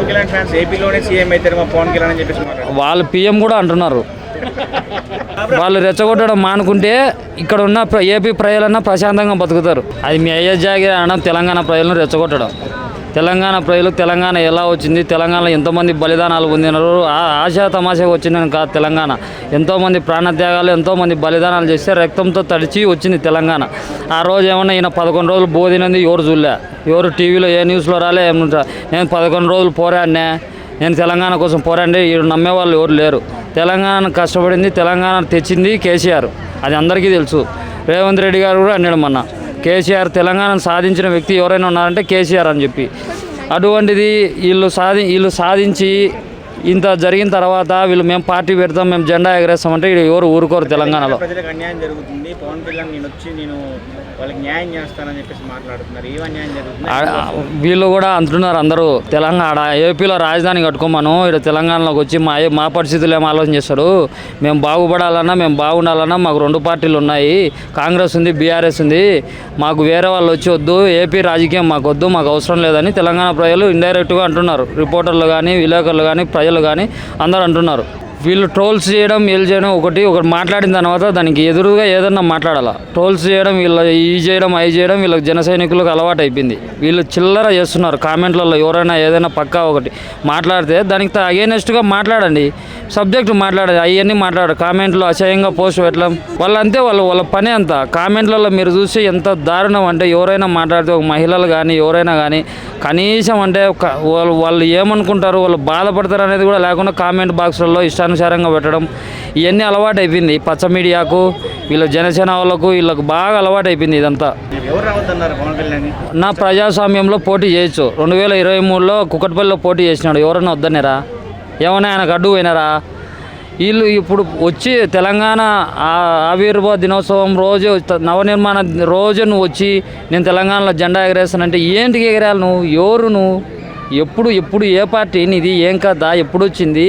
Kalyan fans ఏపీలోనే CM అయితే మా పవన్ కళ్యాణ్ అని చెప్పేసి వాళ్ళు పీఎం కూడా అంటున్నారు. వాళ్ళు రెచ్చగొట్టడం మానుకుంటే ఇక్కడ ఉన్న ఏపీ ప్రజలన్నా ప్రశాంతంగా బతుకుతారు. అది మీ అయ్య జాగిరి అనడం తెలంగాణ ప్రజలను రెచ్చగొట్టడం. తెలంగాణ ప్రజలు తెలంగాణ ఎలా వచ్చింది, తెలంగాణలో ఎంతోమంది బలిదానాలు పొందినారు, ఆశా తమాషా వచ్చిందని కాదు. తెలంగాణ ఎంతోమంది ప్రాణత్యాగాలు, ఎంతోమంది బలిదానాలు చేస్తే రక్తంతో తడిచి వచ్చింది తెలంగాణ. ఆ రోజు ఏమన్నా ఈయన 11 రోజులు బోధినది ఎవరు చూడలే, ఎవరు టీవీలో ఏ న్యూస్లో రాలే. నేను 11 రోజులు పోరాడినా, నేను తెలంగాణ కోసం పోరాడి ఈడు నమ్మేవాళ్ళు ఎవరు లేరు. తెలంగాణ కష్టపడింది, తెలంగాణ తెచ్చింది కేసీఆర్, అది అందరికీ తెలుసు. రేవంత్ రెడ్డి గారు కూడా అన్నాడు మొన్న, కేసీఆర్ తెలంగాణను సాధించిన వ్యక్తి ఎవరైనా ఉన్నారంటే కేసీఆర్ అని చెప్పి. అటువంటిది వీళ్ళు సాధించి ఇంత జరిగిన తర్వాత వీళ్ళు మేము పార్టీ పెడతాం, మేము జెండా ఎగరేస్తామంటే ఎవరు ఊరుకోరు. తెలంగాణలో ప్రజలకు అన్యాయం జరుగుతుంది, పవన్ కళ్యాణ్ నేను వాళ్ళకి న్యాయం చేస్తానని చెప్పేసి మాట్లాడుతున్నారు. ఏం అన్యాయం జరుగుతుంది? వీళ్ళు కూడా అంటున్నారు అందరూ, తెలంగాణ ఏపీలో రాజధాని కట్టుకోమను, ఇక్కడ తెలంగాణలోకి వచ్చి మా పరిస్థితులు ఏమో ఆలోచన చేస్తాడు. మేము బాగుపడాలన్నా, మేము బాగుండాలన్నా మాకు 2 పార్టీలు ఉన్నాయి, కాంగ్రెస్ ఉంది, బీఆర్ఎస్ ఉంది, మాకు వేరే వాళ్ళు వచ్చి వద్దు, ఏపీ రాజకీయం మాకు వద్దు, మాకు అవసరం లేదని తెలంగాణ ప్రజలు ఇండైరెక్ట్గా అంటున్నారు. రిపోర్టర్లు కానీ, విలేకరులు కానీ, ప్రజలు కానీ అందరూ అంటున్నారు. వీళ్ళు ట్రోల్స్ చేయడం, వీళ్ళు చేయడం ఒకటి మాట్లాడిన తర్వాత దానికి ఎదురుగా ఏదన్నా మాట్లాడాలా. ట్రోల్స్ చేయడం, వీళ్ళు ఈ చేయడం, అవి చేయడం వీళ్ళకి జన సైనికులకు అలవాటు అయిపోయింది. వీళ్ళు చిల్లర చేస్తున్నారు. కామెంట్లలో ఎవరైనా ఏదైనా పక్కా ఒకటి మాట్లాడితే దానికి అగేనెస్ట్గా మాట్లాడండి, సబ్జెక్టు మాట్లాడండి. అవన్నీ మాట్లాడారు. కామెంట్లో అసహ్యంగా పోస్ట్ పెట్టడం వాళ్ళు అంతే, వాళ్ళ పని అంతా. కామెంట్లలో మీరు చూసి ఎంత దారుణం అంటే, ఎవరైనా మాట్లాడితే ఒక మహిళలు కానీ ఎవరైనా కానీ కనీసం అంటే వాళ్ళు ఏమనుకుంటారు, వాళ్ళు బాధపడతారు అనేది కూడా లేకుండా కామెంట్ బాక్స్లలో ఇష్టానుసారంగా పెట్టడం, ఇవన్నీ అలవాటు అయిపోయింది. పచ్చ మీడియాకు, వీళ్ళ జనసేన వాళ్ళకు, వీళ్ళకు బాగా అలవాటు అయిపోయింది ఇదంతా. నా ప్రజాస్వామ్యంలో పోటీ చేయొచ్చు. 2023లో కుకట్పల్లిలో పోటీ చేసినాడు, ఎవరైనా వద్దనేరా? ఏమన్నా ఆయనకు అడ్డు పోయినారా? వీళ్ళు ఇప్పుడు వచ్చి తెలంగాణ ఆవిర్భావ దినోత్సవం రోజు, నవనిర్మాణ రోజు నువ్వు వచ్చి నేను తెలంగాణలో జెండా ఎగరేస్తానంటే ఏంటికి ఎగరేయాలి నువ్వు? ఎవరు నువ్వు? ఎప్పుడు ఏ పార్టీ నీది? ఏం కదా? ఎప్పుడు వచ్చింది?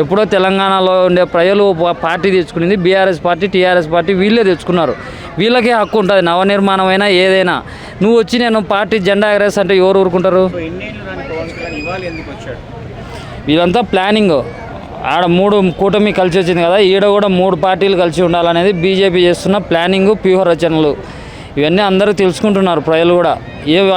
ఎప్పుడో తెలంగాణలో ఉండే ప్రజలు పార్టీ తెచ్చుకునేది బీఆర్ఎస్ పార్టీ, టీఆర్ఎస్ పార్టీ వీళ్ళే తెచ్చుకున్నారు. వీళ్ళకే హక్కు ఉంటుంది, నవనిర్మాణమైనా ఏదైనా. నువ్వు వచ్చి నేను పార్టీ జెండా ఎగరేస్తా అంటే ఎవరు ఊరుకుంటారు? వీళ్ళంతా ప్లానింగ్. ఆడ 3 కూటమి కలిసి వచ్చింది కదా, ఈడ కూడా 3 పార్టీలు కలిసి ఉండాలనేది బీజేపీ చేస్తున్న ప్లానింగ్, వ్యూహ రచనలు. ఇవన్నీ అందరూ తెలుసుకుంటున్నారు ప్రజలు కూడా.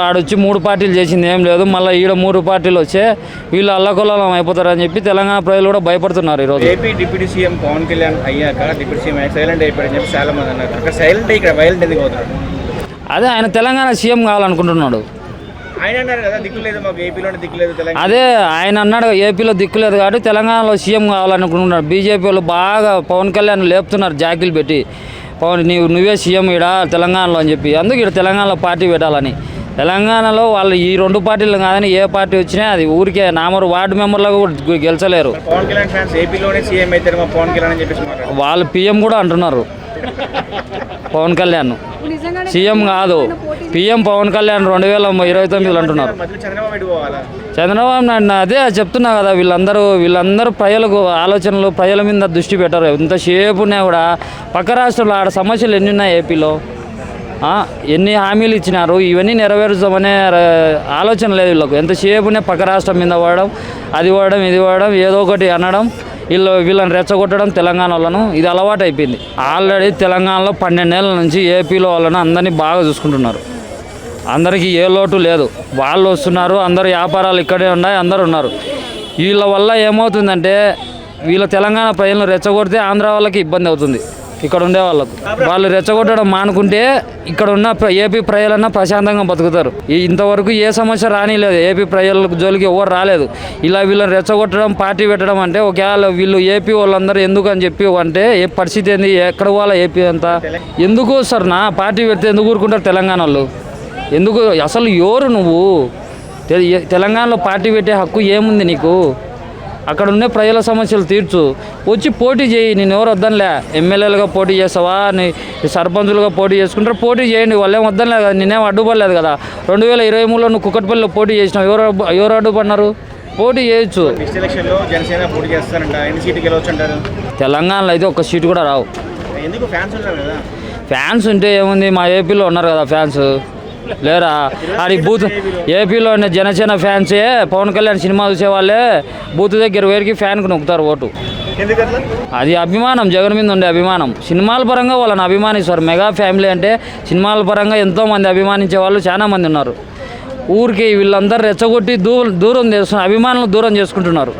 ఆడొచ్చి 3 పార్టీలు చేసింది ఏం లేదు, మళ్ళీ ఈడ 3 పార్టీలు వచ్చే వీళ్ళు అల్లకొల్లం అయిపోతారని చెప్పి తెలంగాణ ప్రజలు కూడా భయపడుతున్నారు. ఈరోజు AP deputy CM Pawan Kalyan అయ్యాక డిప్యూటీ సీఎం సైలెంట్ అయిపోయారని చెప్పి చాలా మంది అన్నారు. అక్కడ సైలెంట్ ఇక్కడ వైలెంట్ ఎందుకు అవుతారు? అదే ఆయన తెలంగాణ సీఎం కావాలనుకుంటున్నాడు. ఆయన అన్నారు కదా, దిక్కులేదు మాకు, ఏపీలోనే దిక్కులేదు తెలంగాణ. అదే ఆయన అన్నాడు, ఏపీలో దిక్కులేదు కాబట్టి తెలంగాణలో సీఎం కావాలనుకుంటున్నాడు. బీజేపీ వాళ్ళు బాగా పవన్ కళ్యాణ్ లేపుతున్నారు జాకీలు పెట్టి, పవన్ నువ్వే సీఎం ఈడ తెలంగాణలో అని చెప్పి. అందుకు ఇక్కడ తెలంగాణలో పార్టీ పెట్టాలని. తెలంగాణలో వాళ్ళు ఈ 2 పార్టీలు కాదని ఏ పార్టీ వచ్చినా అది ఊరికే నామరు వార్డు మెంబర్లకు కూడా గెలిచలేరు. పవన్ కళ్యాణ్ ఫ్యాన్స్ ఏపీలోనే సీఎం అయితే మా పవన్ కళ్యాణ్ అని చెప్పేసి వాళ్ళు పీఎం కూడా అంటున్నారు. పవన్ కళ్యాణ్ సీఎం కాదు, పీఎం పవన్ కళ్యాణ్ 2029 అంటున్నారు. చంద్రబాబు నాయుడు అదే చెప్తున్నా కదా, వీళ్ళందరూ ప్రజలకు ఆలోచనలు, ప్రజల మీద దృష్టి పెట్టరు. ఎంతసేపు ఉన్నా కూడా పక్క రాష్ట్రంలో ఆడ సమస్యలు ఎన్ని ఉన్నాయి, ఏపీలో ఎన్ని హామీలు ఇచ్చినారు, ఇవన్నీ నెరవేరుస్తామనే ఆలోచన లేదు వీళ్ళకు. ఎంతసేపునే పక్క రాష్ట్రం మీద పడడం, అది పడడం, ఇది పడడం, ఏదో ఒకటి అనడం, వీళ్ళని రెచ్చగొట్టడం తెలంగాణ వాళ్ళను. ఇది అలవాటు అయిపోయింది. ఆల్రెడీ తెలంగాణలో 12 ఏళ్ళ నుంచి ఏపీలో వాళ్ళను అందరినీ బాగా చూసుకుంటున్నారు. అందరికీ ఏ లోటు లేదు. వాళ్ళు వస్తున్నారు, అందరు వ్యాపారాలు ఇక్కడే ఉన్నాయి, అందరు ఉన్నారు. వీళ్ళ వల్ల ఏమవుతుందంటే వీళ్ళ తెలంగాణ ప్రజలను రెచ్చగొడితే ఆంధ్ర వాళ్ళకి ఇబ్బంది అవుతుంది. ఇక్కడ ఉండే వాళ్ళకు వాళ్ళు రెచ్చగొట్టడం మానుకుంటే ఇక్కడ ఉన్న ఏపీ ప్రజలన్నా ప్రశాంతంగా బతుకుతారు. ఇంతవరకు ఏ సమస్య రానిలేదు, ఏపీ ప్రజలకు జోలికి ఎవరు రాలేదు. ఇలా వీళ్ళని రెచ్చగొట్టడం, పార్టీ పెట్టడం అంటే ఒకవేళ వీళ్ళు ఏపీ వాళ్ళందరూ ఎందుకు అని చెప్పి అంటే ఏ పరిస్థితి ఏంది, ఎక్కడ వాళ్ళ ఏపీ అంతా ఎందుకు వస్తారు? నా పార్టీ పెడితే ఎందుకు ఊరుకుంటారు తెలంగాణ వాళ్ళు? ఎందుకు అసలు ఎవరు నువ్వు? తెలంగాణలో పార్టీ పెట్టే హక్కు ఏముంది నీకు? అక్కడ ఉండే ప్రజల సమస్యలు తీర్చు, వచ్చి పోటీ చేయి. నేను ఎవరు వద్దనిలే, ఎమ్మెల్యేలుగా పోటీ చేస్తావా, నీ సర్పంచులుగా పోటీ చేసుకుంటారు, పోటీ చేయండి. వాళ్ళేం వద్దనిలేదు కదా, నేనేం అడ్డుపడలేదు కదా. 2023లో నువ్వు కుకట్పల్లిలో పోటీ చేసినావు, ఎవరు అడ్డుపడినారు? పోటీ చేయొచ్చు. తెలంగాణలో అయితే 1 సీటు కూడా రావు. ఫ్యాన్స్ ఉంటే ఏముంది, మా ఏపీలో ఉన్నారు కదా ఫ్యాన్స్, లేరా ఆడి బూత్ ఏపీలో ఉన్న జనసేన ఫ్యాన్సే పవన్ కళ్యాణ్ సినిమా చూసే వాళ్ళే బూత్ దగ్గర వేరికి ఫ్యాన్కి నొక్కుతారు ఓటు. ఎందుకట్లా? అది అభిమానం, జగన్ మీద ఉండే అభిమానం. సినిమాల పరంగా వాళ్ళని అభిమానిస్తారు. మెగా ఫ్యామిలీ అంటే సినిమాల పరంగా ఎంతోమంది అభిమానించే వాళ్ళు చాలా మంది ఉన్నారు. ఊరికి వీళ్ళందరూ రెచ్చగొట్టి దూరం చేస్తున్నారు, అభిమానులు దూరం చేసుకుంటున్నారు.